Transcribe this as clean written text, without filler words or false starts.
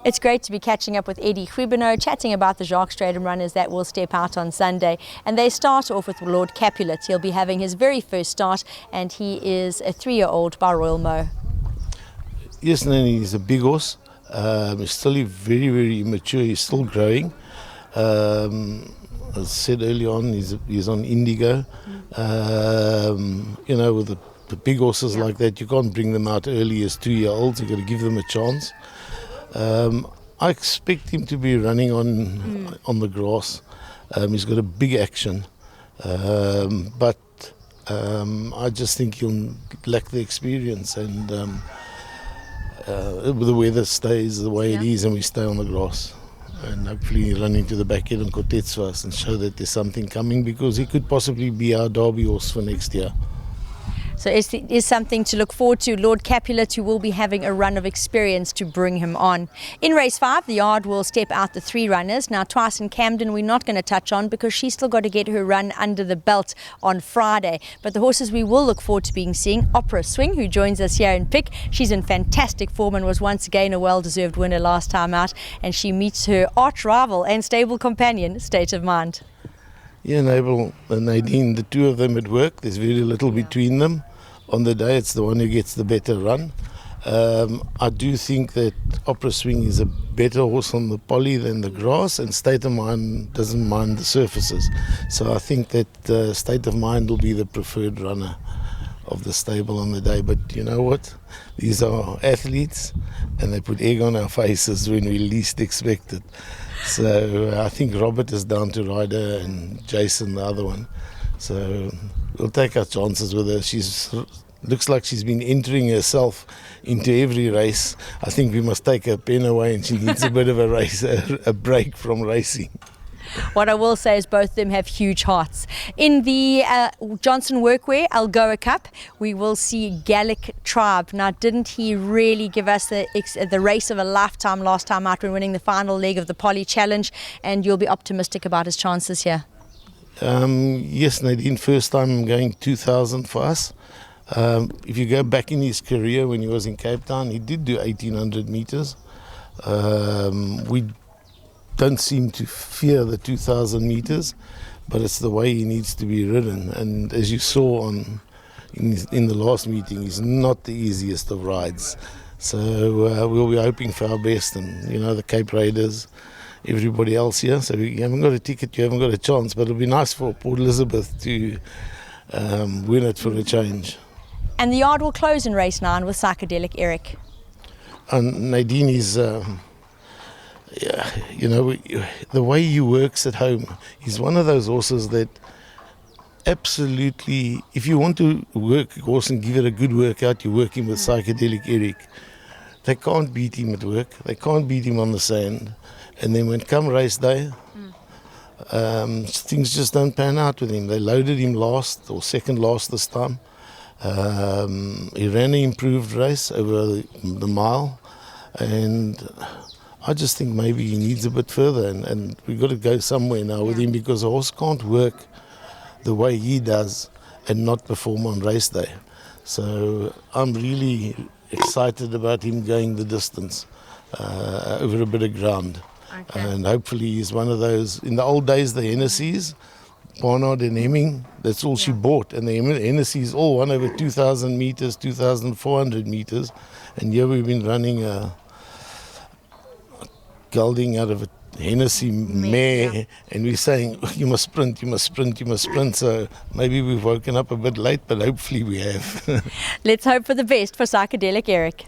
It's great to be catching up with Eddie Huibino, chatting about the STRYDOM runners that will step out on Sunday. And they start off with Lord Capulet. He'll be having his very first start, and he is a 3-year-old by Royal Mo. Yes, Nanny, he's a big horse. He's still very, very immature. He's still growing. As I said earlier on, he's on Indigo. With the big horses like that, you can't bring them out early as 2-year-olds. You've got to give them a chance. I expect him to be running on the grass. He's got a big action, but I just think he'll lack the experience, and the weather stays the way it is, and we stay on the grass. And hopefully run into the back end and quartets for us and show that there's something coming, because he could possibly be our derby horse for next year. So is something to look forward to. Lord Capulet, who will be having a run of experience to bring him on. In race 5, the yard will step out the 3 runners. Now, Twice in Camden we're not going to touch on, because she's still got to get her run under the belt on Friday. But the horses we will look forward to seeing, Opera Swing, who joins us here in Pick. She's in fantastic form and was once again a well-deserved winner last time out. And she meets her arch rival and stable companion, State of Mind. Yeah, Nabel and Nadine, the two of them at work, there's very little between them. On the day, it's the one who gets the better run. I do think that Opera Swing is a better horse on the poly than the grass, and State of Mind doesn't mind the surfaces. So I think that State of Mind will be the preferred runner of the stable on the day. But you know what? These are athletes, and they put egg on our faces when we least expect it. So I think Robert is down to rider, and Jason the other one. So we'll take our chances with her. She's looks like she's been entering herself into every race. I think we must take her pen away, and she needs a bit of a break from racing. What I will say is both of them have huge hearts. In the Johnson Workwear Algoa Cup, we will see Gallic Tribe. Now, didn't he really give us the race of a lifetime last time out when winning the final leg of the Poly Challenge? And you'll be optimistic about his chances here. Yes, Nadine, first time going 2,000 for us. If you go back in his career when he was in Cape Town, he did do 1,800 meters. We don't seem to fear the 2,000 meters, but it's the way he needs to be ridden. And as you saw in the last meeting, he's not the easiest of rides. So we'll be hoping for our best, and the Cape Raiders, everybody else here. So you haven't got a ticket, you haven't got a chance, but it'll be nice for Port Elizabeth to win it for a change. And the yard will close in race 9 with Psychedelic Eric. And Nadine is, the way he works at home, he's one of those horses that absolutely, if you want to work a horse and give it a good workout, you work him with Psychedelic Eric. They can't beat him at work, they can't beat him on the sand. And then when come race day, things just don't pan out with him. They loaded him last or second last this time. He ran an improved race over the mile, and I just think maybe he needs a bit further, and we've got to go somewhere now with him, because a horse can't work the way he does and not perform on race day. So I'm really excited about him going the distance over a bit of ground. Okay. And hopefully he's one of those. In the old days, the Hennessy's, Barnard and Hemming, that's all she bought. And the Hennessy's all won over 2,000 meters, 2,400 meters. And here we've been running a gelding out of a Hennessy mare, and we're saying, you must sprint, you must sprint, you must sprint. So maybe we've woken up a bit late, but hopefully we have. Let's hope for the best for Psychedelic Eric.